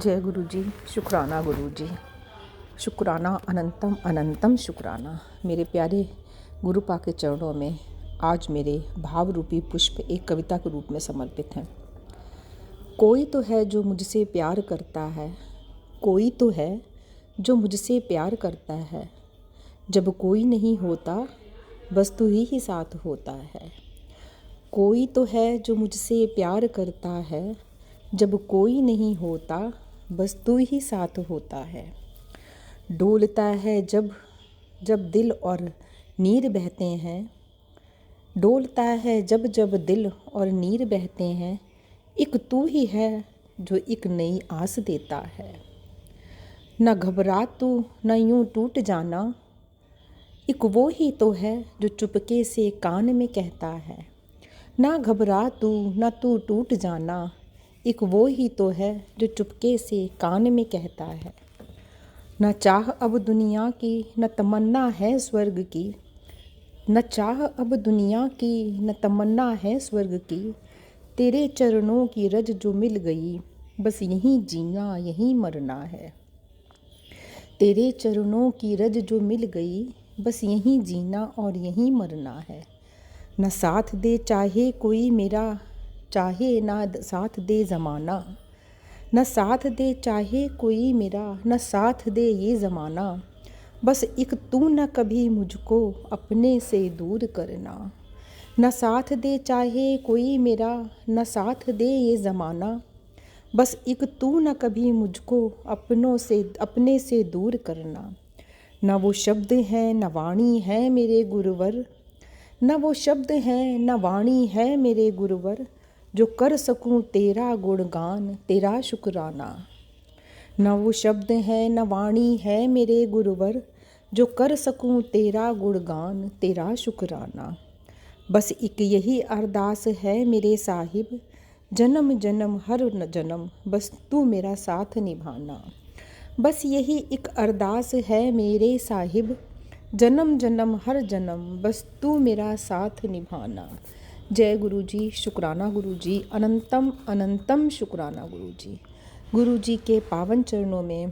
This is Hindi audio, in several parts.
जय गुरु जी। शुक्राना गुरु जी। शुक्राना अनंतम अनंतम शुक्राना। मेरे प्यारे गुरु पा के चरणों में आज मेरे भाव रूपी पुष्प एक कविता के रूप में समर्पित हैं। कोई तो है जो मुझसे प्यार करता है, कोई तो है जो मुझसे प्यार करता है। जब कोई नहीं होता बस तू ही साथ होता है। कोई तो है जो मुझसे प्यार करता है, जब कोई नहीं होता बस तू ही साथ होता है। डोलता है जब जब दिल और नीर बहते हैं, डोलता है जब जब दिल और नीर बहते हैं। एक तू ही है जो एक नई आस देता है। न घबरा तू न यूं टूट जाना, एक वो ही तो है जो चुपके से कान में कहता है। ना घबरा तू न तू टूट जाना, एक वो ही तो है जो चुपके से कान में कहता है। न चाह अब दुनिया की न तमन्ना है स्वर्ग की, न चाह अब दुनिया की न तमन्ना है स्वर्ग की। तेरे चरणों की रज जो मिल गई, बस यहीं जीना यहीं मरना है। तेरे चरणों की रज जो मिल गई, बस यहीं जीना और यहीं मरना है। न साथ दे चाहे कोई मेरा, चाहे ना साथ दे ज़माना। न साथ दे चाहे कोई मेरा, न साथ दे ये ज़माना। बस एक तू न कभी मुझको अपने से दूर करना। न साथ दे चाहे कोई मेरा, न साथ दे ये ज़माना। बस एक तू न कभी मुझको अपने से दूर करना। न वो शब्द हैं न वाणी है मेरे गुरुवर, न वो शब्द हैं न वाणी है मेरे गुरुवर, जो कर सकूं तेरा गुणगान तेरा शुक्राना। न वो शब्द हैं न वाणी है मेरे गुरुवर, जो कर सकूं तेरा गुणगान तेरा शुक्राना। बस एक यही अरदास है मेरे साहिब, जन्म जन्म हर जन्म बस तू मेरा साथ निभाना। बस यही एक अरदास है मेरे साहिब, जन्म जन्म हर जन्म बस तू मेरा साथ निभाना। जय गुरु जी। शुक्राना गुरु जी। अनंतम अनंतम शुक्राना गुरु जी। गुरु जी के पावन चरणों में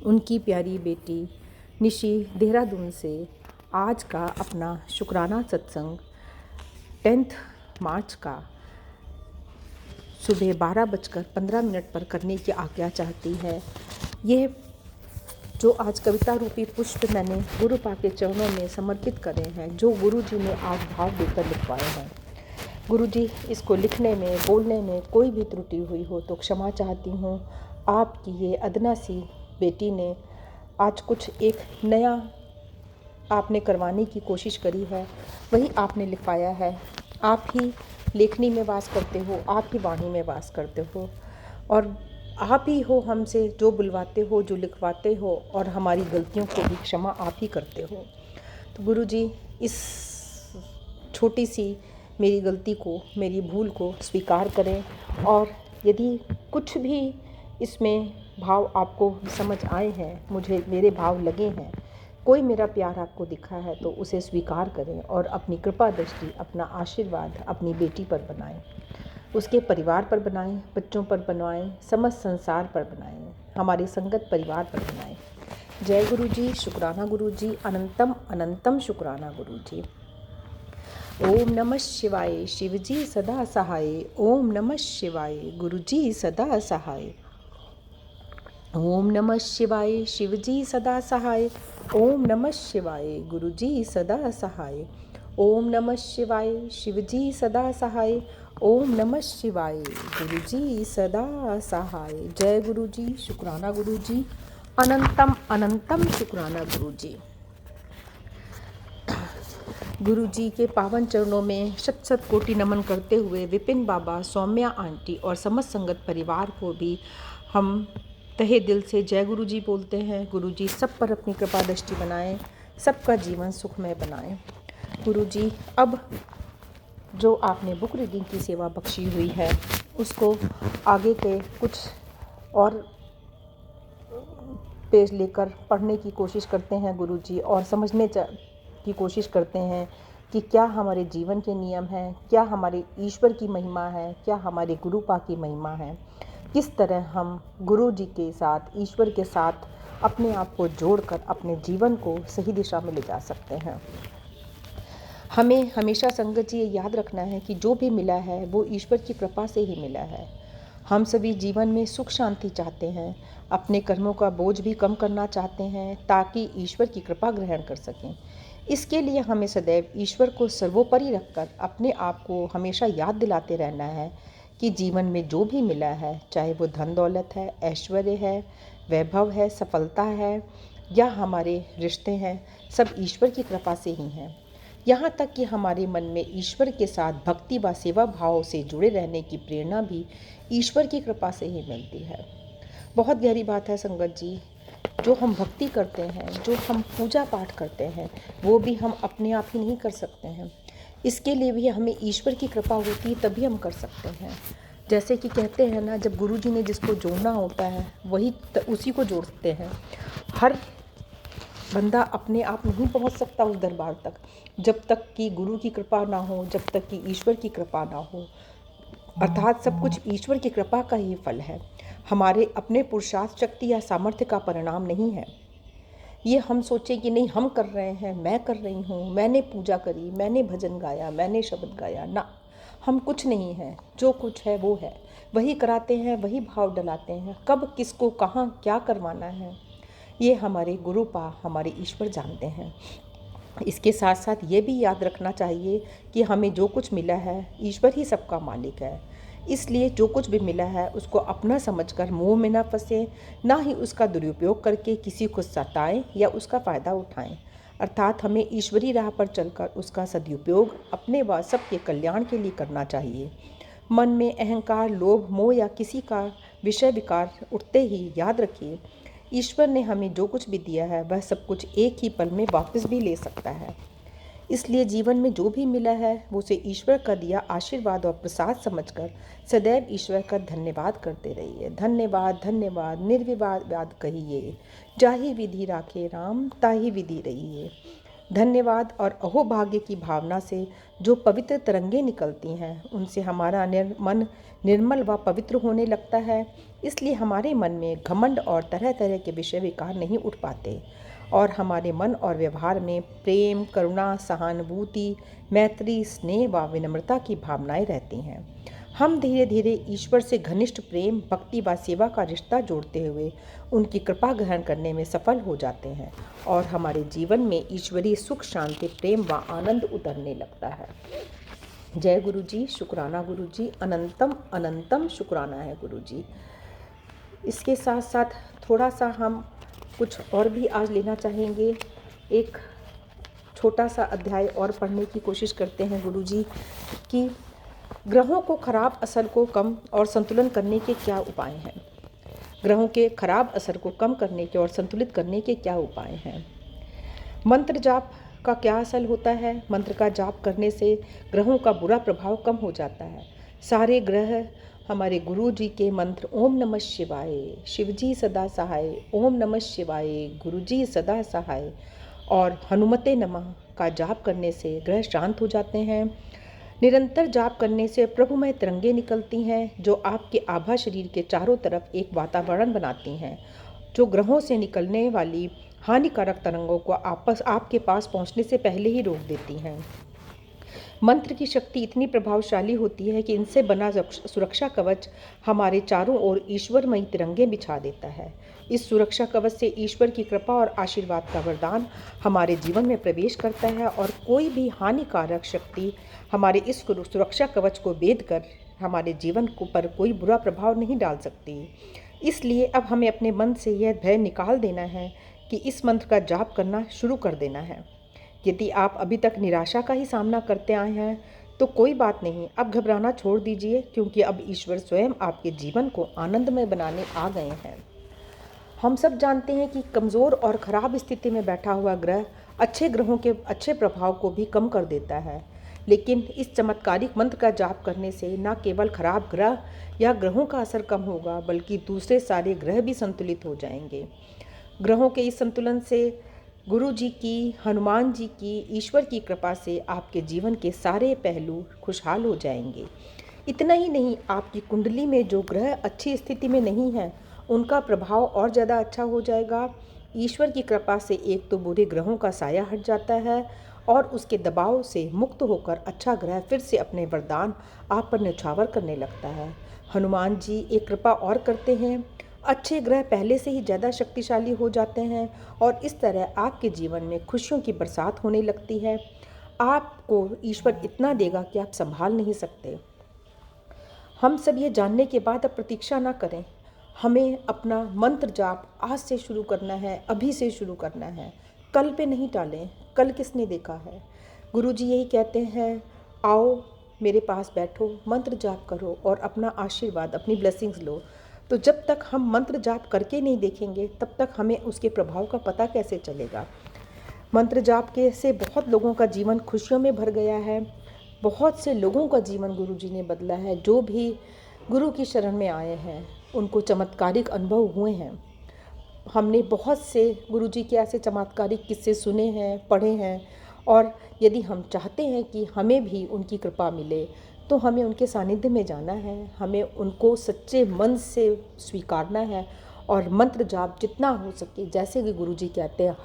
उनकी प्यारी बेटी निशी देहरादून से आज का अपना शुक्राना सत्संग 10 मार्च का सुबह 12:15 पर करने की आज्ञा चाहती है। ये जो आज कविता रूपी पुष्प मैंने गुरु पा के चरणों में समर्पित करे हैं, जो गुरु जी ने आज भाव देकर लिखवाए हैं। गुरु जी, इसको लिखने में बोलने में कोई भी त्रुटि हुई हो तो क्षमा चाहती हूँ। आपकी ये अदना सी बेटी ने आज कुछ एक नया आपने करवाने की कोशिश करी है, वही आपने लिखवाया है। आप ही लेखनी में वास करते हो, आप ही वाणी में वास करते हो, और आप ही हो हमसे जो बुलवाते हो, जो लिखवाते हो, और हमारी गलतियों को भी क्षमा आप ही करते हो। तो गुरु जी, इस छोटी सी मेरी गलती को, मेरी भूल को स्वीकार करें, और यदि कुछ भी इसमें भाव आपको समझ आए हैं, मुझे मेरे भाव लगे हैं, कोई मेरा प्यार आपको दिखा है तो उसे स्वीकार करें और अपनी कृपा दृष्टि, अपना आशीर्वाद अपनी बेटी पर बनाएं, उसके परिवार पर बनाएं, बच्चों पर बनाएं, समस्त संसार पर बनाएं, हमारे संगत परिवार पर बनाएं। जय गुरु जी। शुक्राना गुरु जी। अनंतम अनंतम शुक्राना गुरु जी। ओम नमः शिवाय। शिव जी सदा सहाय। ओम नमः शिवाय। गुरु जी सदा सहाय। ओम नमः शिवाय। शिव जी सदा सहाय। ओम नमः शिवाय। गुरु जी सदा सहाय। ओम नमः शिवाय। शिव जी सदा सहाय। ओम नमः शिवाय। गुरु जी सदा सहाय। जय गुरु जी। शुक्राना गुरु जी। अनंतम अनंतम शुक्राना गुरु जी। गुरु जी के पावन चरणों में शत शत कोटि नमन करते हुए विपिन बाबा, सौम्या आंटी और समस्त संगत परिवार को भी हम तहे दिल से जय गुरु जी बोलते हैं। गुरु जी सब पर अपनी कृपा दृष्टि बनाएं, सबका जीवन सुखमय बनाएं। गुरु जी, अब जो आपने बुक रीडिंग की सेवा बख्शी हुई है, उसको आगे के कुछ और पेज लेकर पढ़ने की कोशिश करते हैं गुरु जी, और समझने की कोशिश करते हैं कि क्या हमारे जीवन के नियम हैं, क्या हमारे ईश्वर की महिमा है, क्या हमारे गुरु पा की महिमा है। किस तरह हम गुरु जी के साथ, ईश्वर के साथ अपने आप को जोड़कर अपने जीवन को सही दिशा में ले जा सकते हैं। हमें हमेशा संगत जी ये याद रखना है कि जो भी मिला है वो ईश्वर की कृपा से ही मिला है। हम सभी जीवन में सुख शांति चाहते हैं, अपने कर्मों का बोझ भी कम करना चाहते हैं ताकि ईश्वर की कृपा ग्रहण कर सकें। इसके लिए हमें सदैव ईश्वर को सर्वोपरि रखकर अपने आप को हमेशा याद दिलाते रहना है कि जीवन में जो भी मिला है, चाहे वो धन दौलत है, ऐश्वर्य है, वैभव है, सफलता है या हमारे रिश्ते हैं, सब ईश्वर की कृपा से ही हैं। यहाँ तक कि हमारे मन में ईश्वर के साथ भक्ति व सेवा भाव से जुड़े रहने की प्रेरणा भी ईश्वर की कृपा से ही मिलती है। बहुत गहरी बात है संगत जी। जो हम भक्ति करते हैं, जो हम पूजा पाठ करते हैं, वो भी हम अपने आप ही नहीं कर सकते हैं। इसके लिए भी हमें ईश्वर की कृपा होती है, तभी हम कर सकते हैं। जैसे कि कहते हैं ना, जब गुरु जी ने जिसको जोड़ना होता है वही उसी को जोड़ते हैं। हर बंदा अपने आप नहीं पहुंच सकता उस दरबार तक, जब तक कि गुरु की कृपा ना हो, जब तक कि ईश्वर की कृपा ना हो। अर्थात सब कुछ ईश्वर की कृपा का ही फल है, हमारे अपने पुरुषार्थ, शक्ति या सामर्थ्य का परिणाम नहीं है। ये हम सोचें कि नहीं हम कर रहे हैं, मैं कर रही हूँ, मैंने पूजा करी, मैंने भजन गाया, मैंने शब्द गाया, ना, हम कुछ नहीं हैं। जो कुछ है वो है, वही कराते हैं, वही भाव डलाते हैं। कब किसको कहाँ क्या करवाना है ये हमारे गुरु हमारे ईश्वर जानते हैं। इसके साथ साथ ये भी याद रखना चाहिए कि हमें जो कुछ मिला है ईश्वर ही सबका मालिक है। इसलिए जो कुछ भी मिला है उसको अपना समझकर मोह में ना फंसे, ना ही उसका दुरुपयोग करके किसी को सताएं या उसका फ़ायदा उठाएं। अर्थात हमें ईश्वरी राह पर चलकर उसका सदुपयोग अपने व सबके कल्याण के लिए करना चाहिए। मन में अहंकार, लोभ, मोह या किसी का विषय विकार उठते ही याद रखिए, ईश्वर ने हमें जो कुछ भी दिया है वह सब कुछ एक ही पल में वापस भी ले सकता है। इसलिए जीवन में जो भी मिला है वो उसे ईश्वर का दिया आशीर्वाद और प्रसाद समझकर सदैव ईश्वर का धन्यवाद करते रहिए। धन्यवाद धन्यवाद निर्विवाद कहिए, जाहि विधि राखे राम ताहि विधि रहिए। धन्यवाद और अहोभाग्य की भावना से जो पवित्र तरंगे निकलती हैं उनसे हमारा मन निर्मल व पवित्र होने लगता है। इसलिए हमारे मन में घमंड और तरह तरह के विषय विकार नहीं उठ पाते और हमारे मन और व्यवहार में प्रेम, करुणा, सहानुभूति, मैत्री, स्नेह व विनम्रता की भावनाएं रहती हैं। हम धीरे धीरे ईश्वर से घनिष्ठ प्रेम, भक्ति व सेवा का रिश्ता जोड़ते हुए उनकी कृपा ग्रहण करने में सफल हो जाते हैं और हमारे जीवन में ईश्वरीय सुख, शांति, प्रेम व आनंद उतरने लगता है। जय गुरु जी, शुक्राना गुरु जी, अनंतम अनंतम शुक्राना है गुरु जी। इसके साथ साथ थोड़ा सा हम कुछ और भी आज लेना चाहेंगे। एक छोटा सा अध्याय और पढ़ने की कोशिश करते हैं गुरु जी कि ग्रहों को खराब असर को कम और संतुलन करने के क्या उपाय हैं। ग्रहों के खराब असर को कम करने के और संतुलित करने के क्या उपाय हैं। मंत्र जाप का क्या असर होता है। मंत्र का जाप करने से ग्रहों का बुरा प्रभाव कम हो जाता है। सारे ग्रह हमारे गुरु जी के मंत्र ओम नमः शिवाय, शिव जी सदा सहाय, ओम नमः शिवाय, गुरु जी सदा सहाय और हनुमते नमः का जाप करने से ग्रह शांत हो जाते हैं। निरंतर जाप करने से प्रभुमय तरंगे निकलती हैं जो आपके आभा शरीर के चारों तरफ एक वातावरण बनाती हैं, जो ग्रहों से निकलने वाली हानिकारक तरंगों को आपके पास पहुंचने से पहले ही रोक देती हैं। मंत्र की शक्ति इतनी प्रभावशाली होती है कि इनसे बना सुरक्षा कवच हमारे चारों ओर ईश्वरमयी तिरंगे बिछा देता है। इस सुरक्षा कवच से ईश्वर की कृपा और आशीर्वाद का वरदान हमारे जीवन में प्रवेश करता है और कोई भी हानिकारक शक्ति हमारे इस सुरक्षा कवच को भेद कर हमारे जीवन पर कोई बुरा प्रभाव नहीं डाल सकती। इसलिए अब हमें अपने मन से यह भय निकाल देना है कि इस मंत्र का जाप करना शुरू कर देना है। यदि आप अभी तक निराशा का ही सामना करते आए हैं तो कोई बात नहीं, अब घबराना छोड़ दीजिए, क्योंकि अब ईश्वर स्वयं आपके जीवन को आनंदमय बनाने आ गए हैं। हम सब जानते हैं कि कमज़ोर और ख़राब स्थिति में बैठा हुआ ग्रह अच्छे ग्रहों के अच्छे प्रभाव को भी कम कर देता है, लेकिन इस चमत्कारिक मंत्र का जाप करने से न केवल खराब ग्रह या ग्रहों का असर कम होगा बल्कि दूसरे सारे ग्रह भी संतुलित हो जाएंगे। ग्रहों के इस संतुलन से गुरु जी की, हनुमान जी की, ईश्वर की कृपा से आपके जीवन के सारे पहलू खुशहाल हो जाएंगे। इतना ही नहीं, आपकी कुंडली में जो ग्रह अच्छी स्थिति में नहीं है उनका प्रभाव और ज़्यादा अच्छा हो जाएगा। ईश्वर की कृपा से एक तो बुरे ग्रहों का साया हट जाता है और उसके दबाव से मुक्त होकर अच्छा ग्रह फिर से अपने वरदान आप पर न्यौछावर करने लगता है। हनुमान जी एक कृपा और करते हैं, अच्छे ग्रह पहले से ही ज़्यादा शक्तिशाली हो जाते हैं और इस तरह आपके जीवन में खुशियों की बरसात होने लगती है। आपको ईश्वर इतना देगा कि आप संभाल नहीं सकते। हम सब ये जानने के बाद अब प्रतीक्षा ना करें। हमें अपना मंत्र जाप आज से शुरू करना है, अभी से शुरू करना है, कल पे नहीं टालें। कल किसने देखा है? गुरुजी यही कहते हैं, आओ मेरे पास बैठो, मंत्र जाप करो और अपना आशीर्वाद, अपनी ब्लेसिंग्स लो। तो जब तक हम मंत्र जाप करके नहीं देखेंगे तब तक हमें उसके प्रभाव का पता कैसे चलेगा। मंत्र जाप के से बहुत लोगों का जीवन खुशियों में भर गया है। बहुत से लोगों का जीवन गुरुजी ने बदला है। जो भी गुरु की शरण में आए हैं उनको चमत्कारिक अनुभव हुए हैं। हमने बहुत से गुरुजी के ऐसे चमत्कारिक किस्से सुने हैं, पढ़े हैं और यदि हम चाहते हैं कि हमें भी उनकी कृपा मिले तो हमें उनके सानिध्य में जाना है, हमें उनको सच्चे मन से स्वीकारना है और मंत्र जाप जितना हो सके, जैसे कि गुरुजी कहते हैं,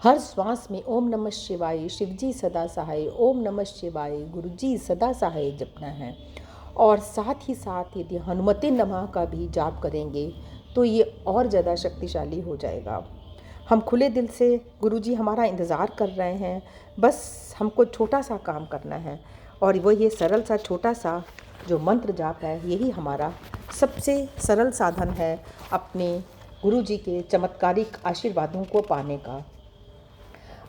हर श्वास में ओम नमः शिवाय, शिवजी सदा सहाय, ओम नमः शिवाय, गुरुजी सदा सहाय जपना है। और साथ ही साथ यदि हनुमते नमः का भी जाप करेंगे तो ये और ज़्यादा शक्तिशाली हो जाएगा। हम खुले दिल से, गुरुजी हमारा इंतज़ार कर रहे हैं, बस हमको छोटा सा काम करना है और वो ये सरल सा छोटा सा जो मंत्र जाप है, यही हमारा सबसे सरल साधन है अपने गुरुजी के चमत्कारिक आशीर्वादों को पाने का।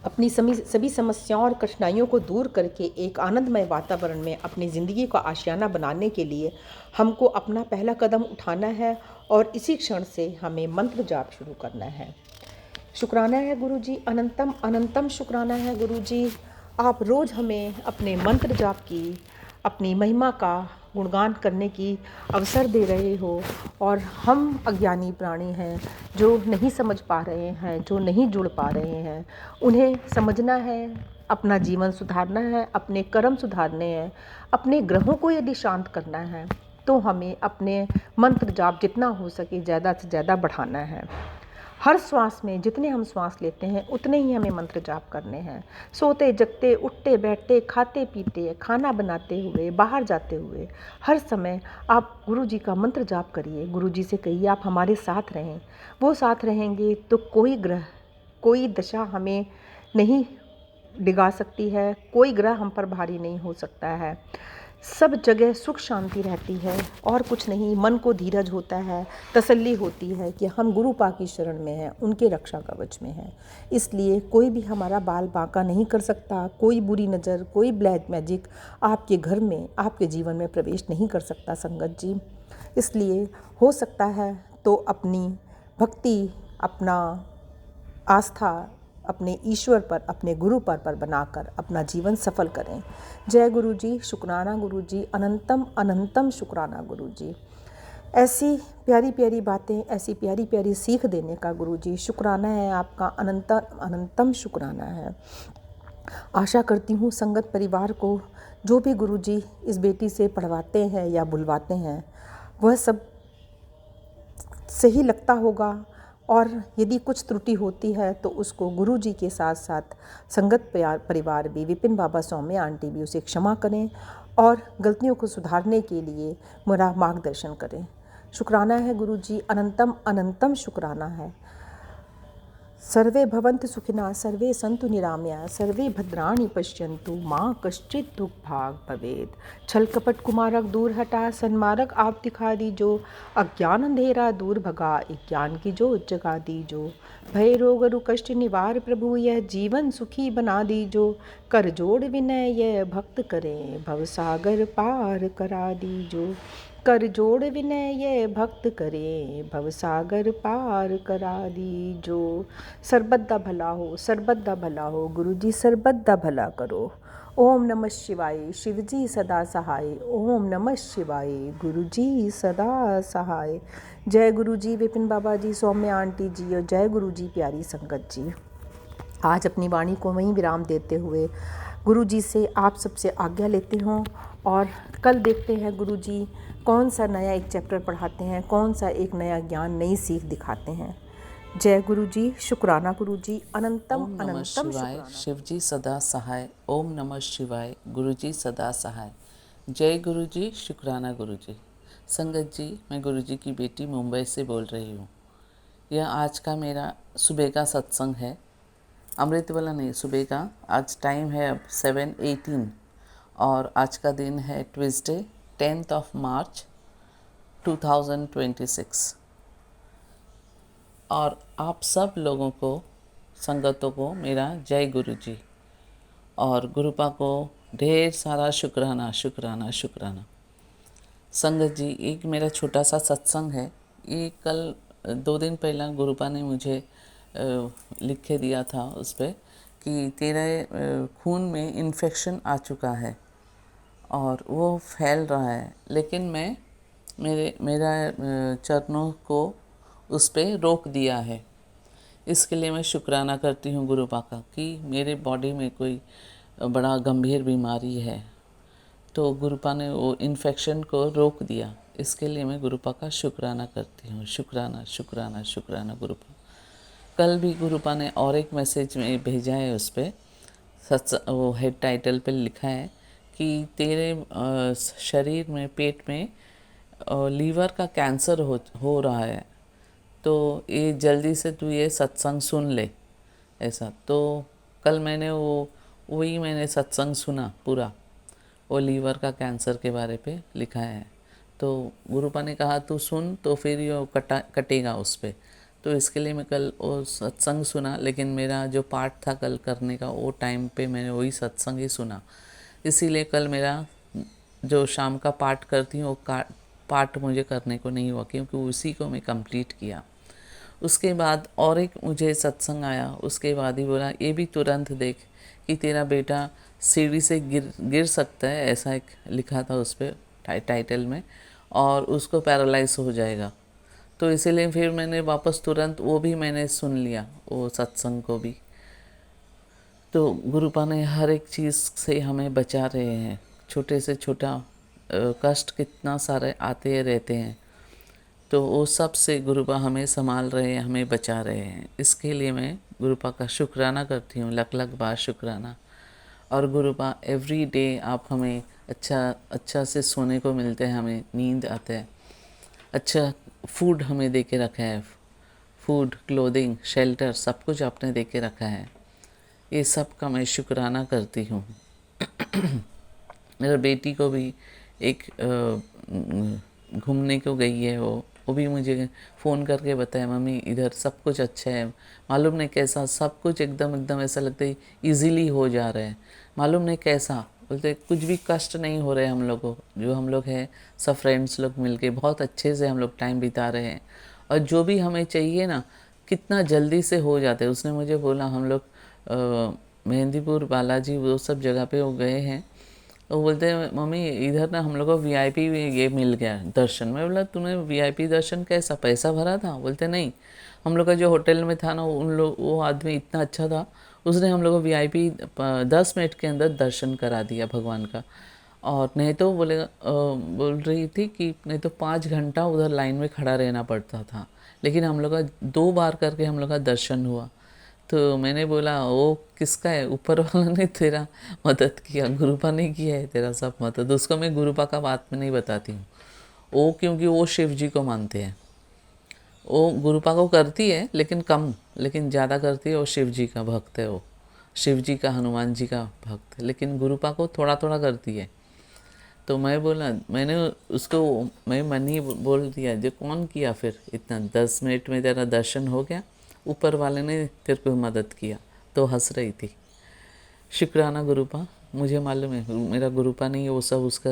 अपनी सभी समस्याओं और कठिनाइयों को दूर करके एक आनंदमय वातावरण में अपनी ज़िंदगी का आशियाना बनाने के लिए हमको अपना पहला कदम उठाना है और इसी क्षण से हमें मंत्र जाप शुरू करना है। शुक्राना है गुरुजी, अनंतम अनंतम शुक्राना है गुरुजी। आप रोज़ हमें अपने मंत्र जाप की, अपनी महिमा का गुणगान करने की अवसर दे रहे हो और हम अज्ञानी प्राणी हैं जो नहीं समझ पा रहे हैं, जो नहीं जुड़ पा रहे हैं, उन्हें समझना है, अपना जीवन सुधारना है, अपने कर्म सुधारने हैं, अपने ग्रहों को यदि शांत करना है तो हमें अपने मंत्र जाप जितना हो सके ज़्यादा से ज़्यादा बढ़ाना है। हर श्वास में जितने हम श्वास लेते हैं उतने ही हमें मंत्र जाप करने हैं। सोते जगते, उठते बैठते, खाते पीते, खाना बनाते हुए, बाहर जाते हुए, हर समय आप गुरुजी का मंत्र जाप करिए। गुरुजी से कहिए आप हमारे साथ रहें। वो साथ रहेंगे तो कोई ग्रह, कोई दशा हमें नहीं डिगा सकती है, कोई ग्रह हम पर भारी नहीं हो सकता है। सब जगह सुख शांति रहती है और कुछ नहीं। मन को धीरज होता है, तसल्ली होती है कि हम गुरु पा की शरण में हैं, उनके रक्षा कवच में हैं। इसलिए कोई भी हमारा बाल बांका नहीं कर सकता, कोई बुरी नज़र, कोई ब्लैक मैजिक आपके घर में, आपके जीवन में प्रवेश नहीं कर सकता संगत जी। इसलिए हो सकता है तो अपनी भक्ति, अपना आस्था अपने ईश्वर पर, अपने गुरु पर बनाकर अपना जीवन सफल करें। जय गुरु जी, शुक्राना गुरु जी, अनंतम अनंतम शुक्राना गुरु जी। ऐसी प्यारी प्यारी बातें, ऐसी प्यारी प्यारी सीख देने का गुरु जी शुक्राना है आपका, अनंतम अनंतम शुक्राना है। आशा करती हूँ संगत परिवार को जो भी गुरु जी इस बेटी से पढ़वाते हैं या बुलवाते हैं वह सब सही लगता होगा और यदि कुछ त्रुटि होती है तो उसको गुरु जी के साथ साथ संगत परिवार भी, विपिन बाबा, सौम्य आंटी भी उसे क्षमा करें और गलतियों को सुधारने के लिए मेरा मार्गदर्शन करें। शुक्राना है गुरु जी, अनंतम अनंतम शुक्राना है। सर्वे भवन्तु सुखिनः, सर्वे सन्तु निरामया, सर्वे भद्राणि पश्यन्तु, माँ कश्चित् दुख भाग भवेद। छल कपट कुमारक दूर हटा, सन्मार्ग आप दिखा दीजो, अज्ञान अंधेरा दूर भगा, ज्ञान की जोत जगा दीजो। भय रोग रु कष्ट निवार प्रभु, यह जीवन सुखी बना दीजो। कर जोड़ विनय यह भक्त करें, भवसागर पार करा दीजो। कर जोड़ विनय ये भक्त करे, भवसागर पार करा दीजो। सरबत दा भला हो, सरबत दा भला हो, गुरु जी सरबत दा भला करो। ओम नमः शिवाय, शिवजी सदा सहाय, ओम नमः शिवाय, गुरु जी सदा सहाय। जय गुरु जी विपिन बाबा जी, सौम्य आंटी जी और जय गुरु जी प्यारी संगत जी। आज अपनी वाणी को वहीं विराम देते हुए गुरुजी से आप सबसे आज्ञा लेती हूँ और कल देखते हैं गुरुजी कौन सा नया एक चैप्टर पढ़ाते हैं, कौन सा एक नया ज्ञान, नई सीख दिखाते हैं। जय गुरुजी, शुक्राना गुरुजी, अनंतम ओम नमः अनंतम शिवाय, शुक्राना। शिवजी सदा सहाय। ओम नमः शिवाय, गुरुजी सदा सहाय। जय गुरुजी, शुक्राना गुरुजी। संगत जी, मैं गुरुजी की बेटी मुंबई से बोल रही हूँ। यह आज का मेरा सुबह का सत्संग है, अमृत वाला नहीं, सुबह का। आज टाइम है अब 7:18 और आज का दिन है ट्यूसडे 10 मार्च 2026। और आप सब लोगों को, संगतों को मेरा जय गुरु जी और गुरुपा को ढेर सारा शुक्राना शुक्राना शुक्राना। संगत जी, एक मेरा छोटा सा सत्संग है। ये कल 2 दिन पहला गुरुपा ने मुझे लिख के दिया था उस पर कि तेरे खून में इन्फेक्शन आ चुका है और वो फैल रहा है, लेकिन मैं मेरा चरणों को उस पर रोक दिया है। इसके लिए मैं शुक्राना करती हूँ गुरुपा का कि मेरे बॉडी में कोई बड़ा गंभीर बीमारी है, तो गुरुपा ने वो इन्फेक्शन को रोक दिया। इसके लिए मैं गुरुपा का शुक्राना करती हूँ। शुक्राना शुक्राना शुक्राना गुरुपा। कल भी गुरुपा ने और एक मैसेज में भेजा है, उस पर वो हेड टाइटल पे लिखा है कि तेरे शरीर में, पेट में लीवर का कैंसर हो रहा है, तो ये जल्दी से तू ये सत्संग सुन ले। ऐसा तो कल मैंने वही मैंने सत्संग सुना पूरा, वो लीवर का कैंसर के बारे पे लिखा है। तो गुरुपा ने कहा तू सुन, तो फिर ये कटेगा उस पर। तो इसके लिए मैं कल वो सत्संग सुना, लेकिन मेरा जो पाठ था कल करने का, वो टाइम पे मैंने वही सत्संग ही सुना। इसीलिए कल मेरा जो शाम का पाठ करती हूँ वो पाठ मुझे करने को नहीं हुआ, क्योंकि उसी को मैं कंप्लीट किया। उसके बाद और एक मुझे सत्संग आया, उसके बाद ही बोला ये भी तुरंत देख कि तेरा बेटा सीढ़ी से गिर सकता है, ऐसा एक लिखा था उस पर टाइटल में, और उसको पैरालाइज हो जाएगा। तो इसीलिए फिर मैंने वापस तुरंत वो भी मैंने सुन लिया, वो सत्संग को भी। तो गुरुपा ने हर एक चीज़ से हमें बचा रहे हैं। छोटे से छोटा कष्ट कितना सारे आते रहते हैं, तो वो सब से गुरुपा हमें संभाल रहे हैं, हमें बचा रहे हैं। इसके लिए मैं गुरुपा का शुक्राना करती हूँ, लख लख बार शुक्राना। और गुरुपा एवरी डे आप हमें अच्छा से सोने को मिलते हैं, हमें नींद आता है, अच्छा फूड हमें दे के रखा है, फूड, क्लोथिंग, शेल्टर, सब कुछ आपने दे के रखा है। ये सब का मैं शुक्राना करती हूँ। मेरा बेटी को भी एक घूमने को गई है, वो भी मुझे फ़ोन करके बताया मम्मी इधर सब कुछ अच्छा है, मालूम नहीं कैसा, सब कुछ एकदम एकदम ऐसा लगता है इजीली हो जा रहा है, मालूम नहीं कैसा। बोलते कुछ भी कष्ट नहीं हो रहे हम लोग को, जो हम लोग हैं सब फ्रेंड्स लोग मिलके बहुत अच्छे से हम लोग टाइम बिता रहे हैं, और जो भी हमें चाहिए ना कितना जल्दी से हो जाते हैं। उसने मुझे बोला हम लोग मेहंदीपुर, बालाजी, वो सब जगह पे वो गए हैं। वो बोलते हैं मम्मी इधर ना हम लोग को वीआईपी ये मिल गया दर्शन। मैं बोला तूने वीआईपी दर्शन कैसा, पैसा भरा था? बोलते नहीं, हम लोग का जो होटल में था ना, वो आदमी इतना अच्छा था, उसने हम लोग को वीआईपी 10 मिनट के अंदर दर्शन करा दिया भगवान का। और नहीं तो बोल रही थी कि नहीं तो 5 घंटा उधर लाइन में खड़ा रहना पड़ता था, लेकिन हम लोग का 2 बार करके हम लोग का दर्शन हुआ। तो मैंने बोला वो किसका है, ऊपर वाला ने तेरा मदद किया, गुरुपा ने किया है तेरा सब मदद। उसको मैं गुरुपा का बात में नहीं बताती हूँ, वो क्योंकि वो शिव जी को मानते हैं, वो गुरुपा को करती है लेकिन कम, लेकिन ज़्यादा करती है, वो शिव जी का भक्त है, वो शिव जी का, हनुमान जी का भक्त है, लेकिन गुरुपा को थोड़ा थोड़ा करती है। तो मैं बोला, मैंने उसको मैं मन ही बोल दिया जो कौन किया फिर इतना, 10 मिनट में तेरा दर्शन हो गया, ऊपर वाले ने तेरे को मदद किया। तो हंस रही थी। शुक्राना गुरुपा, मुझे मालूम है मेरा गुरुपा नहीं है वो सब, उसका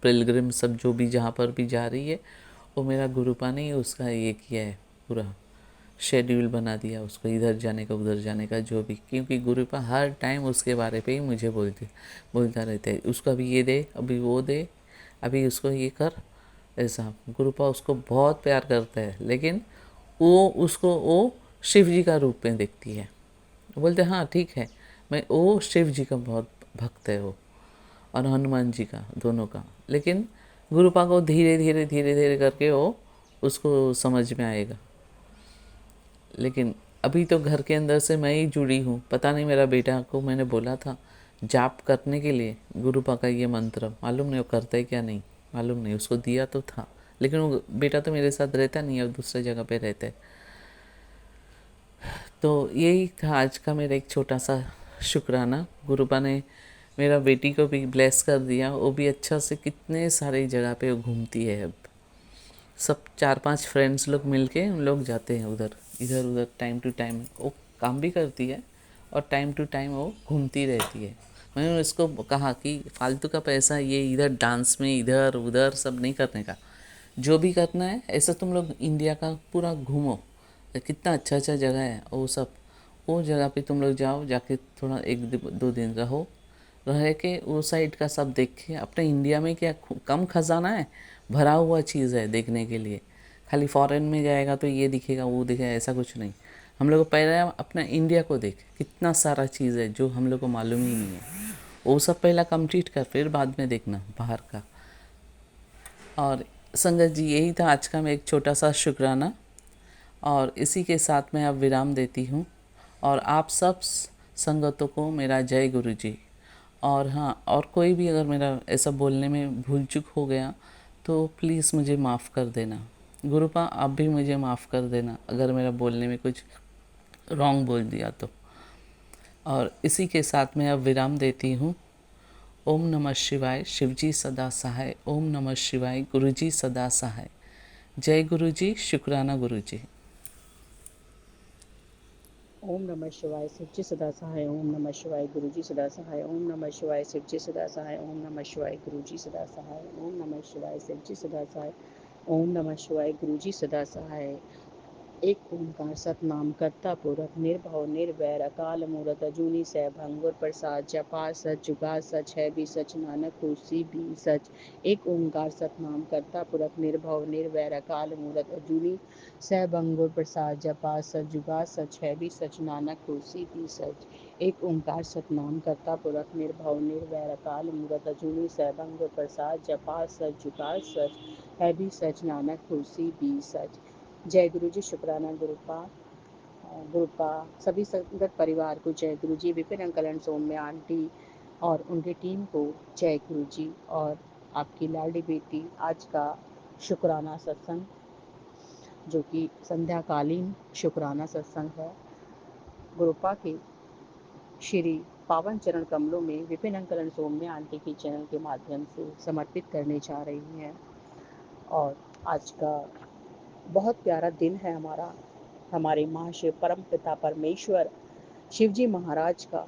पिलग्रिम सब जो भी जहाँ पर भी जा रही है वो मेरा गुरुपा नहीं है, उसका ये किया है, पूरा शेड्यूल बना दिया उसको, इधर जाने का उधर जाने का जो भी, क्योंकि गुरुपा हर टाइम उसके बारे पे ही मुझे बोलता रहता है, उसको अभी ये दे, अभी वो दे, अभी उसको ये कर, ऐसा। गुरुपा उसको बहुत प्यार करता है, लेकिन वो शिव जी का रूप में देखती है। बोलते हाँ ठीक है, मैं वो शिव जी का बहुत भक्त है वो, और हनुमान जी का, दोनों का। लेकिन गुरुपा को धीरे धीरे धीरे धीरे करके वो उसको समझ में आएगा। लेकिन अभी तो घर के अंदर से मैं ही जुड़ी हूँ। पता नहीं, मेरा बेटा को मैंने बोला था जाप करने के लिए गुरुपा का ये मंत्र, मालूम नहीं वो करता है क्या नहीं, मालूम नहीं। उसको दिया तो था, लेकिन वो बेटा तो मेरे साथ रहता नहीं है, और दूसरे जगह पे रहता है। तो यही था आज का मेरा एक छोटा सा शुक्राना। गुरुपा ने मेरा बेटी को भी ब्लेस कर दिया, वो भी अच्छा से कितने सारे जगह पे वो घूमती है अब। सब 4-5 फ्रेंड्स लोग मिलके उन लोग जाते हैं उधर इधर उधर, टाइम टू टाइम वो काम भी करती है और टाइम टू टाइम वो घूमती रहती है। मैंने उसको कहा कि फालतू का पैसा ये इधर डांस में इधर उधर सब नहीं करने का, जो भी करना है ऐसा तुम लोग इंडिया का पूरा घूमो, कितना अच्छा अच्छा जगह है वो सब। वो जगह पे तुम लोग जाओ, जाके थोड़ा 1-2 दिन रहो, रह के वो साइड का सब देखे। अपने इंडिया में क्या कम खजाना है, भरा हुआ चीज़ है देखने के लिए। खाली फॉरेन में जाएगा तो ये दिखेगा वो दिखेगा, ऐसा कुछ नहीं। हम लोग को पहले अपना इंडिया को देख, कितना सारा चीज़ है जो हम लोग को मालूम ही नहीं है। वो सब पहला कंप्लीट कर, फिर बाद में देखना बाहर का। और संगत जी, यही था आज का मैं एक छोटा सा शुक्राना, और इसी के साथ मैं अब विराम देती हूँ। और आप सब संगतों को मेरा जय गुरु जी। और हाँ, और कोई भी अगर मेरा ऐसा बोलने में भूल चूक हो गया तो प्लीज़ मुझे माफ़ कर देना। गुरुपा आप भी मुझे माफ़ कर देना अगर मेरा बोलने में कुछ रॉन्ग बोल दिया तो। और इसी के साथ मैं अब विराम देती हूँ। ओम नमः शिवाय, शिवजी सदा सहाय। ओम नमः शिवाय, गुरुजी सदा सहाय। जय गुरुजी, शुक्राना गुरुजी। ओम नमः शिवाय, शिवजी सदा सहाय। ओम नमः शिवाय, गुरुजी सदा सहाय। ओम नमः शिवाय, शिवजी सदा सहाय। ओम नमः शिवाय, गुरुजी सदा सहाय। ओम नमः शिवाय, शिवजी सदा सहाय। ओम नमः शिवाय, गुरुजी सदा सहाय। एक ओंकार सतनाम करता पुरख, निर्भव निर्वैर अकाल मूरत, अजूनी सैभंग गुर प्रसाद, जपा सच जुगा सच, है भी सच नानक होसी भी सच। एक ओंकार सतनाम करता पुरख, निर्भव निर्वैर अकाल मूरत, अजूनी सैभंग गुर प्रसाद, जपा सच जुगा सच, है भी सच नानक होसी भी सच। एक ओंकार सतनाम करता पुरख, निर्भव निर्वैर अकाल मूरत, अजूनी सैभंग गुर प्रसाद, जपा सच जुगा सच, है भी सच नानक होसी भी सच। जय गुरु जी, शुक्राना गुरुपा सभी संगत परिवार को जय गुरु जी, Vipin uncle and Saumya aunty और उनकी टीम को जय गुरु जी। और आपकी लाडली बेटी आज का शुक्राना सत्संग, जो कि संध्याकालीन शुक्राना सत्संग है, गुरुपा के श्री पावन चरण कमलों में Vipin uncle and Saumya aunty की चैनल के माध्यम से समर्पित करने जा रही हैं। और आज का बहुत प्यारा दिन है हमारा, हमारे महाशिव परम पिता परमेश्वर शिवजी महाराज का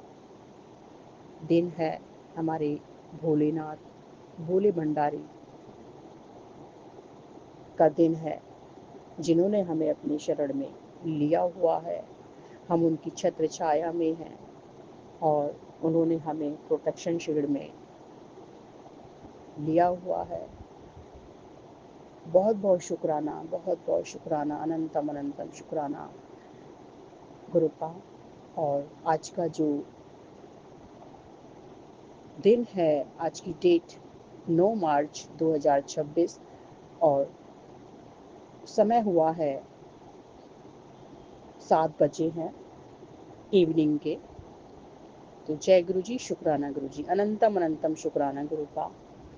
दिन है, हमारे भोलेनाथ भोले भंडारी का दिन है, जिन्होंने हमें अपनी शरण में लिया हुआ है। हम उनकी छत्र छाया में हैं और उन्होंने हमें प्रोटेक्शन शील्ड में लिया हुआ है। बहुत बहुत शुक्राना, बहुत बहुत शुक्राना, अनंतम अनंतम शुक्राना गुरुपा। और आज का जो दिन है, आज की डेट 9 मार्च 2026 और समय हुआ है 7 बजे हैं इवनिंग के। तो जय गुरु जी, शुक्राना गुरु जी, अनंतम अनंतम शुक्राना गुरुपा,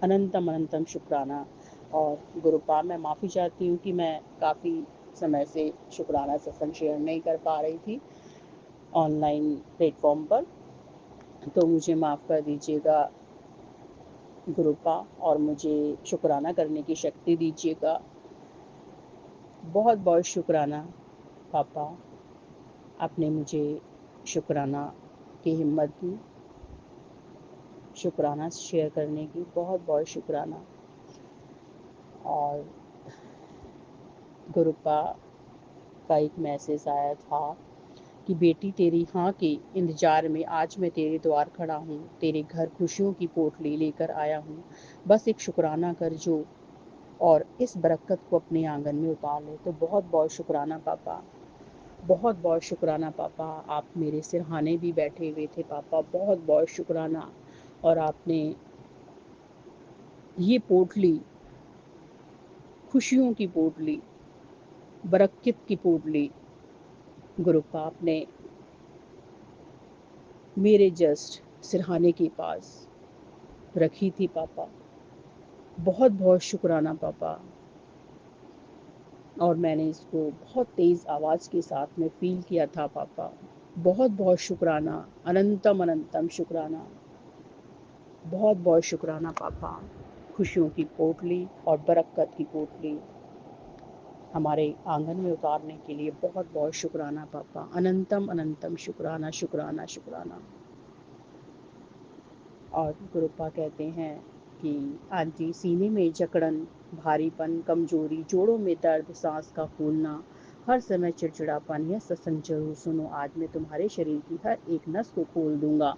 अनंतम अनंतम शुक्राना। और गुरुपा मैं माफ़ी चाहती हूँ कि मैं काफ़ी समय से शुक्राना सत्संग शेयर नहीं कर पा रही थी ऑनलाइन प्लेटफॉर्म पर, तो मुझे माफ़ कर दीजिएगा गुरुपा, और मुझे शुक्राना करने की शक्ति दीजिएगा। बहुत बहुत शुक्राना पापा, आपने मुझे शुक्राना की हिम्मत दी, शुक्राना शेयर करने की, बहुत बहुत शुक्राना। और गुरुपा का एक मैसेज आया था कि बेटी तेरी हाँ के इंतज़ार में आज मैं तेरे द्वार खड़ा हूँ, तेरे घर खुशियों की पोटली लेकर आया हूँ, बस एक शुक्राना कर जो और इस बरकत को अपने आंगन में उतार ले। तो बहुत बहुत शुक्राना पापा, बहुत बहुत शुक्राना पापा। आप मेरे सिरहाने भी बैठे हुए थे पापा, बहुत बहुत शुक्राना। और आपने ये पोटली, खुशियों की पोटली, बरक़्क़त की पोटली गुरु पाप ने मेरे जस्ट सिरहाने के पास रखी थी पापा। बहुत बहुत शुक्राना पापा। और मैंने इसको बहुत तेज़ आवाज़ के साथ में फ़ील किया था पापा। बहुत बहुत शुक्राना, अनंतम अनंतम शुक्राना, बहुत बहुत शुक्राना पापा। खुशियों की पोटली और बरक़्क़त की पोटली हमारे आंगन में उतारने के लिए बहुत बहुत शुक्राना पापा। अनंतम अनंतम शुक्राना शुक्राना शुक्राना। और गुरुपा कहते हैं कि आंटी सीने में जकड़न, भारीपन, कमजोरी, जोड़ों में दर्द, सांस का फूलना, हर समय चिड़चिड़ापन, यह सत्संग जरूर सुनो। आज मैं तुम्हारे शरीर की हर एक नस को खोल दूंगा।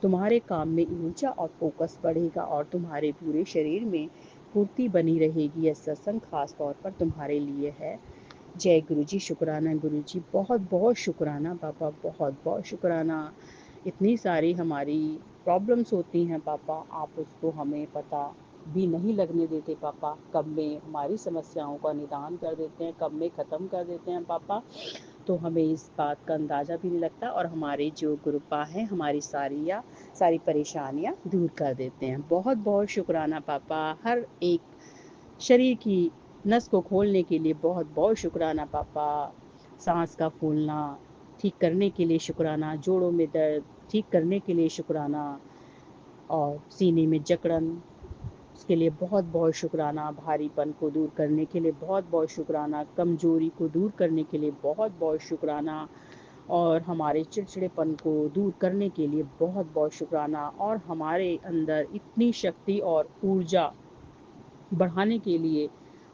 तुम्हारे काम में ऊर्जा और फोकस बढ़ेगा और तुम्हारे पूरे शरीर में फुर्ती बनी रहेगी। यह सत्संग खास तौर पर तुम्हारे लिए है। जय गुरु जी। शुक्राना गुरु जी, बहुत बहुत शुक्राना पापा, बहुत बहुत शुक्राना। इतनी सारी हमारी प्रॉब्लम्स होती हैं पापा, आप उसको हमें पता भी नहीं लगने देते पापा। कब में हमारी समस्याओं का निदान कर देते हैं, कब में ख़त्म कर देते हैं पापा, तो हमें इस बात का अंदाज़ा भी नहीं लगता। और हमारे जो गुरुपा हैं हमारी सारी परेशानियाँ दूर कर देते हैं। बहुत बहुत शुक्राना पापा। हर एक शरीर की नस को खोलने के लिए बहुत बहुत शुक्राना पापा। सांस का फूलना ठीक करने के लिए शुक्राना, जोड़ों में दर्द ठीक करने के लिए शुक्राना, और सीने में जकड़न उसके लिए बहुत बहुत शुक्राना, भारीपन को दूर करने के लिए बहुत बहुत शुक्राना, कमजोरी को दूर करने के लिए बहुत बहुत शुक्राना, और हमारे चिड़चिड़ेपन को दूर करने के लिए बहुत बहुत शुक्राना, और हमारे अंदर इतनी शक्ति और ऊर्जा बढ़ाने के लिए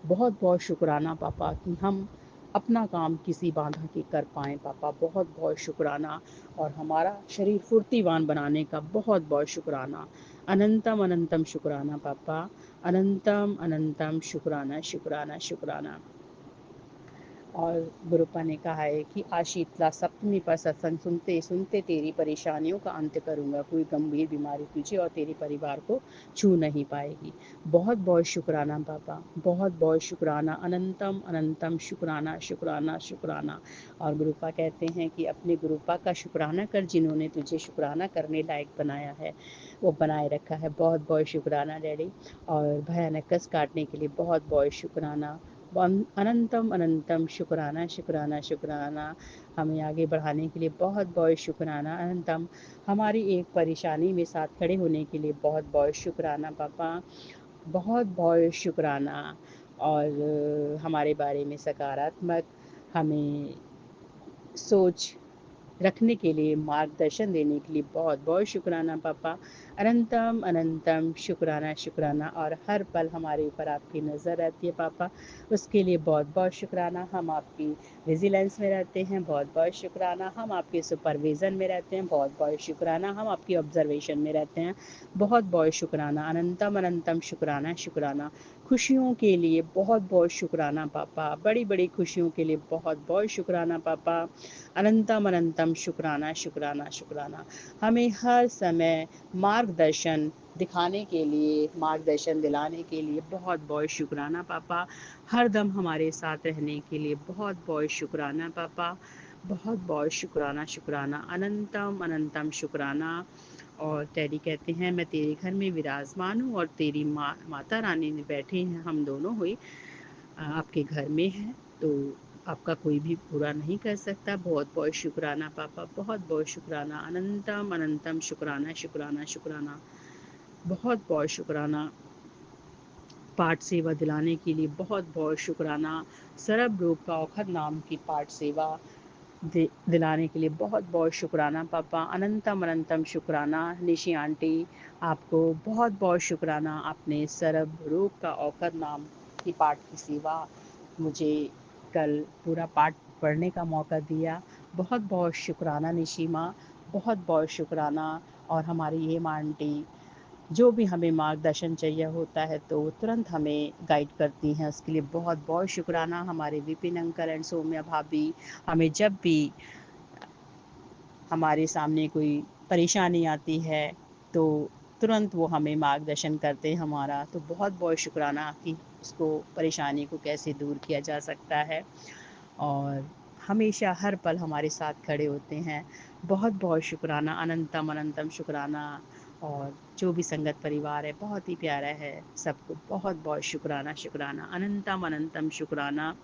बहुत बहुत शुक्राना पापा कि हम अपना काम किसी बाधा के कर पाएँ पापा। बहुत बहुत शुक्राना। और हमारा शरीर फुर्तीवान बनाने का बहुत बहुत शुक्राना। अनंतम अनंतम शुक्राना पापा। अनंतम अनंतम शुक्राना शुक्राना शुक्राना। और गुरुपा ने कहा है कि आज शीतला सप्तमी पर सत्संग सुनते सुनते तेरी परेशानियों का अंत करूँगा। कोई गंभीर बीमारी तुझे और तेरे परिवार को छू नहीं पाएगी। बहुत बहुत शुक्राना पापा, बहुत बहुत शुक्राना। अनंतम अनंतम शुक्राना शुक्राना शुक्राना। और गुरुपा कहते हैं कि अपने गुरुपा का शुक्राना कर जिन्होंने तुझे शुक्राना करने लायक बनाया है, वो बनाए रखा है। बहुत बहुत शुक्राना डैडी। और भयानक कष्ट काटने के लिए बहुत बहुत शुक्राना। अनंतम अनंतम शुक्राना शुक्राना शुक्राना। हमें आगे बढ़ाने के लिए बहुत बहुत शुक्राना। अनंतम हमारी एक परेशानी में साथ खड़े होने के लिए बहुत बहुत शुक्राना पापा। बहुत बहुत शुक्राना। और हमारे बारे में सकारात्मक हमें सोच रखने के लिए, मार्गदर्शन देने के लिए बहुत बहुत शुक्राना पापा। अनंतम अनंतम शुक्राना शुक्राना। और हर पल हमारे ऊपर आपकी नज़र रहती है पापा, उसके लिए बहुत बहुत शुक्राना। हम आपकी विजिलेंस में रहते हैं, बहुत बहुत शुक्राना। हम आपके सुपरविज़न में रहते हैं, बहुत बहुत शुक्राना। हम आपकी ऑब्जर्वेशन में रहते हैं, बहुत बहुत शुक्राना। अनंतम अनंतम शुक्राना शुक्राना। खुशियों के लिए बहुत बहुत शुक्राना पापा। बड़ी बड़ी खुशियों के लिए बहुत बहुत शुक्राना पापा। अनंतम अनंतम शुक्राना शुक्राना शुक्राना। हमें हर समय मार्गदर्शन दिखाने के लिए, मार्गदर्शन दिलाने के लिए बहुत बहुत शुक्राना पापा। हर दम हमारे साथ रहने के लिए बहुत बहुत शुक्राना पापा। बहुत बहुत शुक्राना शुक्राना। अनंतम अनंतम शुक्राना। और टैडी कहते हैं मैं तेरे घर में विराजमान हूँ और तेरी माता रानी ने बैठे हैं, हम दोनों हुई आपके घर में हैं, तो आपका कोई भी बुरा नहीं कर सकता। बहुत बहुत शुक्राना पापा, बहुत बहुत शुक्राना। अनंतम अनंतम शुक्राना शुक्राना शुक्राना। बहुत बहुत शुक्राना। पाठ सेवा दिलाने के लिए बहुत बहुत शुक्राना। सरब रोग का औखद नाम की पाठ सेवा दिलाने के लिए बहुत बहुत शुक्राना पापा। अनंतम अनंतम शुक्राना। निशी आंटी आपको बहुत बहुत शुक्राना। आपने सरब रोग का औखद नाम की पाठ की सेवा मुझे कल पूरा पाठ पढ़ने का मौका दिया। बहुत बहुत शुक्राना निशी माँ, बहुत बहुत शुक्राना। और हमारी ये माँ आंटी जो भी हमें मार्गदर्शन चाहिए होता है तो तुरंत हमें गाइड करती हैं, उसके लिए बहुत बहुत शुक्राना। हमारे विपिन अंकल एंड सौम्या भाभी हमें जब भी हमारे सामने कोई परेशानी आती है तो तुरंत वो हमें मार्गदर्शन करते हैं हमारा। तो बहुत बहुत शुक्राना कि उसको परेशानी को कैसे दूर किया जा सकता है, और हमेशा हर पल हमारे साथ खड़े होते हैं। बहुत बहुत शुक्राना, अनंतम अनंतम शुक्राना। और जो भी संगत परिवार है बहुत ही प्यारा है, सबको बहुत बहुत शुक्राना शुक्राना, अनंतम अनंतम शुक्राना,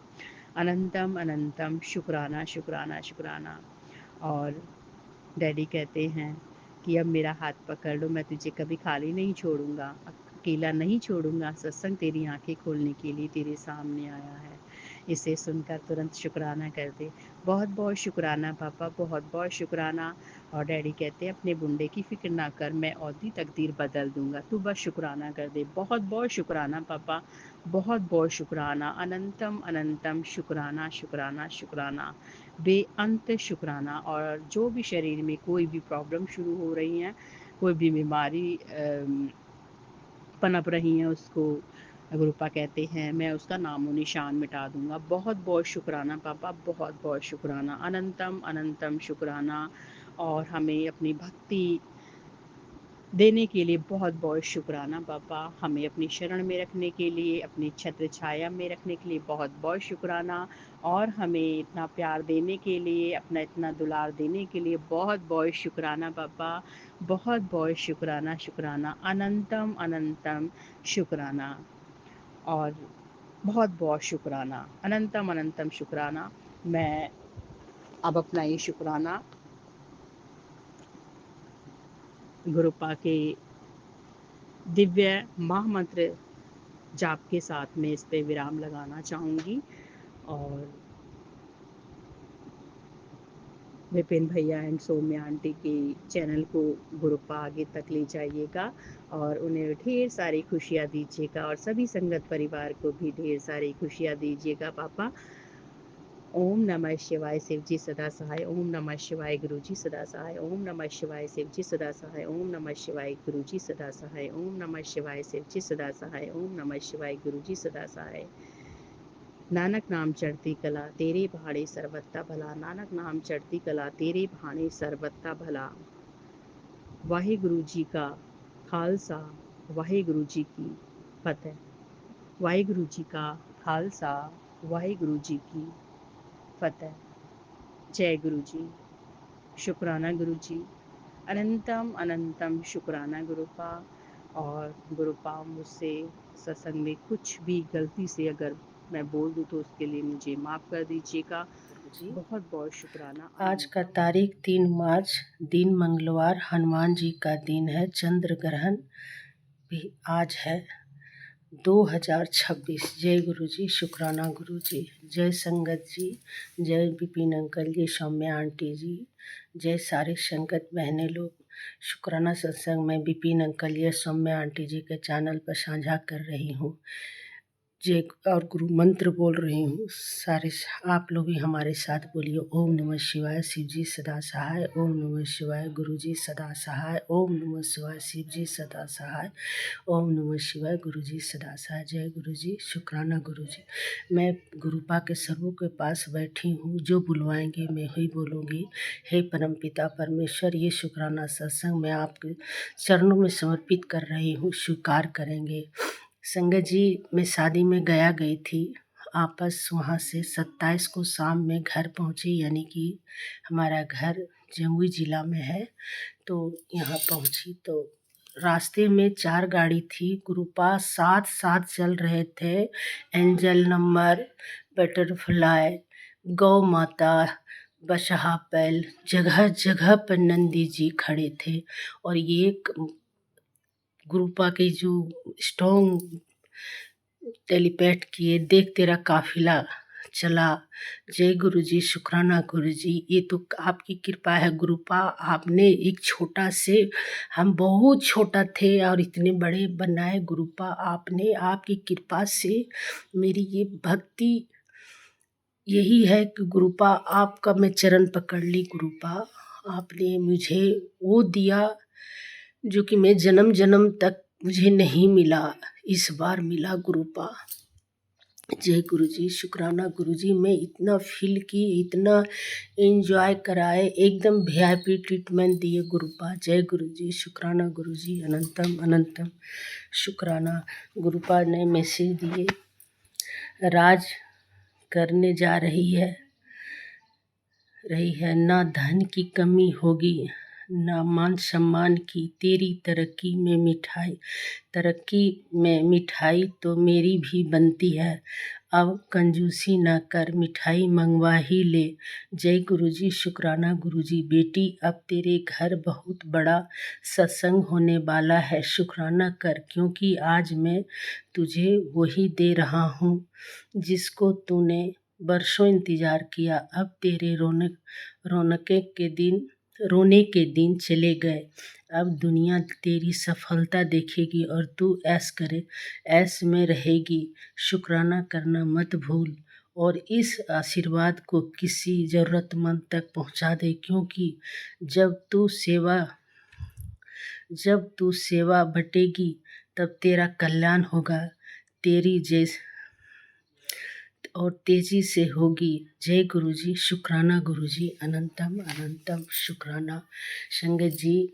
अनंतम अनंतम शुक्राना शुक्राना शुक्राना। और डैडी कहते हैं कि अब मेरा हाथ पकड़ लो, मैं तुझे कभी खाली नहीं छोड़ूंगा, अकेला नहीं छोड़ूंगा। सत्संग तेरी आंखें खोलने के लिए तेरे सामने आया है। इसे सुनकर तुरंत शुक्राना कर दे। बहुत बहुत शुक्राना पापा, बहुत बहुत शुक्राना। और डैडी कहते हैं अपने बुंडे की फिक्र ना कर, मैं औधी तकदीर बदल दूंगा, तू बस शुक्राना कर दे। बहुत बहुत शुक्राना पापा, बहुत बहुत शुक्राना, अनंतम अनंतम शुक्राना शुक्राना शुक्राना, बेअंत शुक्राना। और जो भी शरीर में कोई भी प्रॉब्लम शुरू हो रही हैं, कोई भी बीमारी पनप रही हैं, उसको गुरुपा कहते हैं मैं उसका नामो निशान मिटा दूंगा। बहुत बहुत शुक्राना पापा, बहुत बहुत शुक्राना, अनंतम अनंतम शुक्राना। और हमें अपनी भक्ति देने के लिए बहुत बहुत शुक्राना पापा, हमें अपनी शरण में रखने के लिए, अपनी छत्र छाया में रखने के लिए बहुत बहुत शुक्राना। और हमें इतना प्यार देने के लिए, अपना इतना दुलार देने के लिए बहुत बहुत शुक्राना पापा, बहुत बहुत शुक्राना शुक्राना, अनंतम अनंतम शुक्राना। और बहुत बहुत शुक्राना, अनंतम अनंतम शुक्राना। मैं अब अपना ये शुक्राना गुरुपा के दिव्य महामंत्र जाप के साथ में इस पे विराम लगाना चाहूँगी। और विपिन भैया एंड सौम्या आंटी के चैनल को गुरुपा आगे तक ले जाइएगा, और उन्हें ढेर सारी खुशियाँ दीजिएगा, और सभी संगत परिवार को भी ढेर सारी खुशियाँ दीजिएगा पापा। ओम नमः शिवाय, शिव जी सदा सहाय। ओम नमः शिवाय, गुरु जी सदा सहाय। ओम नमः शिवाय, शिव जी सदा सहाय। ओम नमः शिवाय, गुरु जी सदा सहाय। ओम नमः शिवाय, शिव जी सदा सहाय। ओम नमः शिवाय, गुरु जी सदा सहाय। नानक नाम चढ़ती कला तेरे भाड़े सर्वत्ता भला, नानक नाम चढ़ती कला तेरे भाड़े सर्वत्ता भला। वाहिगुरु जी का खालसा, वाहिगुरु जी की फतेह। वाहिगुरु जी का खालसा, वाहिगुरु जी की फतेह। जय गुरु जी। शुक्राना गुरु जी, अनंतम अनंतम शुक्राना गुरुपा। और गुरुपा मुझसे सत्संग में कुछ भी गलती से अगर मैं बोल दूँ तो उसके लिए मुझे माफ़ कर दीजिएगा। जी। बहुत बहुत शुक्राना। आज का तारीख 3 मार्च, दिन मंगलवार, हनुमान जी का दिन है। चंद्र ग्रहण भी आज है 2026। जय गुरु जी, शुक्राना गुरु जी। जय संगत जी, जय विपिन अंकल जी, सौम्या आंटी जी, जय सारे संगत बहने लोग। शुक्राना सत्संग में विपिन अंकल जी, सौम्या आंटी जी के चैनल पर साझा कर रही हूँ। जय और गुरु मंत्र बोल रही हूँ। सारे आप लोग भी हमारे साथ बोलिए। ओम नमः शिवाय, शिव जी सदा सहाय। ओम नमः शिवाय, गुरु जी सदा सहाय। ओम नमः शिवाय, शिव जी सदा सहाय। ओम नमः शिवाय, गुरु जी सदा सहाय। जय गुरु जी, शुक्राना गुरु जी। मैं गुरुपा के सर्वों के पास बैठी हूँ, जो बुलवाएंगे मैं ही बोलूँगी। हे परमपिता परमेश्वर, ये शुक्राना सत्संग मैं आपके चरणों में समर्पित कर रही हूँ, स्वीकार करेंगे। संगत जी, मैं शादी में गई थी। आपस वहाँ से 27 को शाम में घर पहुँची, यानी कि हमारा घर जमुई जिला में है। तो यहाँ पहुँची तो रास्ते में 4 गाड़ी थी। गुरुपा साथ साथ चल रहे थे। एंजल नंबर, बटरफ्लाई, गौ माता, बसहा बैल, जगह जगह पर नंदी जी खड़े थे। और ये गुरुपा के जो स्ट्रॉन्ग टेलीपैथ किए, देख तेरा काफिला चला। जय गुरु जी, शुक्राना गुरु जी। ये तो आपकी कृपा है गुरुपा। आपने एक छोटा से, हम बहुत छोटा थे और इतने बड़े बनाए गुरुपा आपने। आपकी कृपा से मेरी ये भक्ति यही है कि गुरुपा आपका मैं चरण पकड़ ली। गुरुपा आपने मुझे वो दिया जो कि मैं जन्म जन्म तक मुझे नहीं मिला, इस बार मिला गुरुपा। जय गुरु जी, शुक्राना गुरु जी। मैं इतना फील की, इतना एंजॉय कराए, एकदम वीआईपी ट्रीटमेंट दिए गुरुपा। जय गुरु जी, शुक्राना गुरु जी, अनंतम अनंतम शुक्राना। गुरुपा ने मैसेज दिए, राज करने जा रही है ना धन की कमी होगी ना मान सम्मान की, तेरी तरक्की में मिठाई तो मेरी भी बनती है, अब कंजूसी ना कर मिठाई मंगवा ही ले। जय गुरु जी, शुक्राना गुरु जी। बेटी अब तेरे घर बहुत बड़ा सत्संग होने वाला है, शुक्राना कर, क्योंकि आज मैं तुझे वही दे रहा हूँ जिसको तूने बरसों इंतजार किया। अब तेरे रोने के दिन चले गए, अब दुनिया तेरी सफलता देखेगी और तू ऐश में रहेगी। शुक्राना करना मत भूल और इस आशीर्वाद को किसी ज़रूरतमंद तक पहुंचा दे, क्योंकि जब तू सेवा बटेगी तब तेरा कल्याण होगा, तेजी से होगी। जय गुरु जी, शुक्राना गुरु जी, अनंतम अनंतम शुक्राना। संगत जी,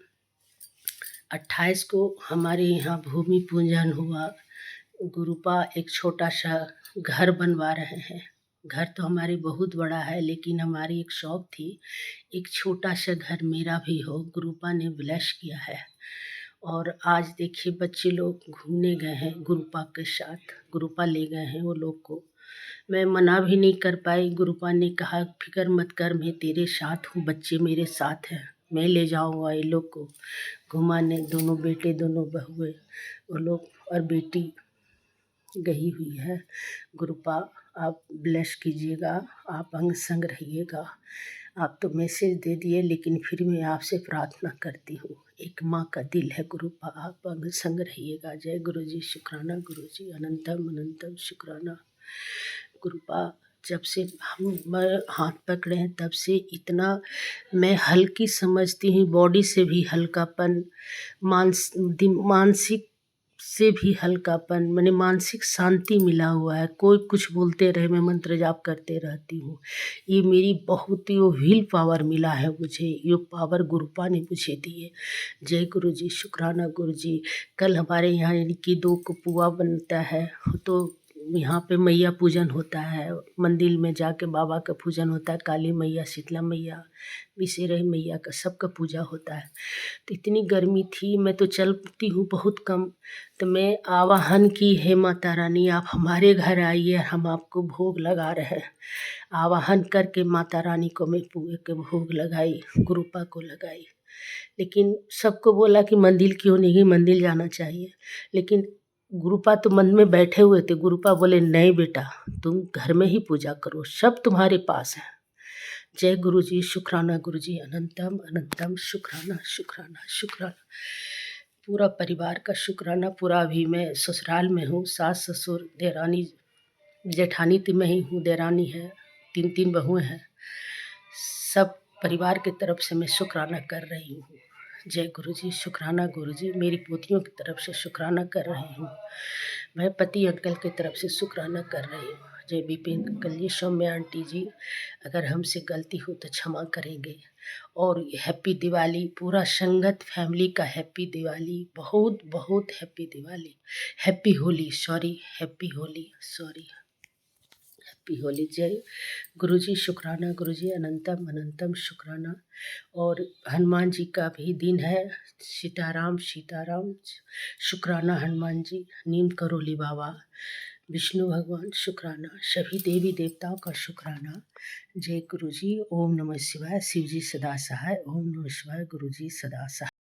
28 को हमारे यहाँ भूमि पूजन हुआ। गुरुपा एक छोटा सा घर बनवा रहे हैं। घर तो हमारे बहुत बड़ा है, लेकिन हमारी एक शौक थी एक छोटा सा घर मेरा भी हो। गुरुपा ने ब्लेस किया है और आज देखिए बच्चे लोग घूमने गए हैं गुरुपा के साथ। गुरुपा ले गए हैं वो लोग को, मैं मना भी नहीं कर पाई। गुरुपा ने कहा फिक्र मत कर, मैं तेरे साथ हूँ, बच्चे मेरे साथ हैं, मैं ले जाऊँगा ये लोग को घुमाने। दोनों बेटे दोनों बहुएं वो लोग और बेटी गई हुई है। गुरुपा आप ब्लेस कीजिएगा, आप अंग संग रहिएगा। आप तो मैसेज दे दिए, लेकिन फिर मैं आपसे प्रार्थना करती हूँ, एक माँ का दिल है गुरुपा, आप अंग संग रहिएगा। जय गुरु जी, शुक्राना गुरु जी, अनंतम अनंतम शुक्राना। गुरुपा जब से हम हाथ पकड़े हैं तब से इतना मैं हल्की समझती हूँ, बॉडी से भी हल्कापन, मानसिक से भी हल्कापन, मैंने मानसिक शांति मिला हुआ है। कोई कुछ बोलते रहे, मैं मंत्र जाप करते रहती हूँ। ये मेरी बहुत ही विल पावर मिला है मुझे, ये पावर गुरुपा ने मुझे दी है। जय गुरु जी, शुक्राना गुरु जी। कल हमारे यहाँ यानी कि 2 को पुआ बनता है, तो यहाँ पे मैया पूजन होता है, मंदिर में जाके बाबा का पूजन होता है, काली मैया, शीतला मैया, विषेरही मैया का सबका पूजा होता है। तो इतनी गर्मी थी, मैं तो चलती हूँ बहुत कम, तो मैं आवाहन की, हे माता रानी आप हमारे घर आइए, हम आपको भोग लगा रहे हैं। आवाहन करके माता रानी को मैं पुए के भोग लगाई, गुरुपा को लगाई। लेकिन सबको बोला कि मंदिर क्यों नहीं, मंदिर जाना चाहिए, लेकिन गुरुपा तो मन में बैठे हुए थे। गुरुपा बोले नहीं बेटा, तुम घर में ही पूजा करो, सब तुम्हारे पास है। जय गुरु जी, शुक्राना गुरु जी, अनंतम अनंतम शुक्राना शुक्राना शुक्राना। पूरा परिवार का शुक्राना। पूरा अभी मैं ससुराल में हूँ, सास ससुर देरानी जेठानी तो मैं ही हूँ, देरानी है, 3 बहुएं हैं, सब परिवार की तरफ से मैं शुक्राना कर रही हूँ। जय गुरु जी, शुक्राना गुरु जी। मेरी पोतियों की तरफ से शुक्राना कर रही हूँ, मैं पति अंकल की तरफ से शुक्राना कर रही हूँ। जय विपिन अंकल जी, सौम्या आंटी जी, अगर हमसे गलती हो तो क्षमा करेंगे। और हैप्पी दिवाली, पूरा संगत फैमिली का हैप्पी दिवाली, बहुत बहुत happy Diwali, happy Holi, sorry happy Holi, sorry happy Holi. जय गुरु जी, शुक्राना गुरु जी, अनंतम अनंतम शुक्राना। और हनुमान जी का भी दिन है, सीताराम सीताराम, शुक्राना हनुमान जी, नीम करोली बाबा, विष्णु भगवान शुक्राना, सभी देवी देवताओं का शुक्राना। जय गुरु जी, ओम नमः शिवाय, शिव जी सदा सहाय, ओम नमः शिवाय, गुरु जी सदा सहाय।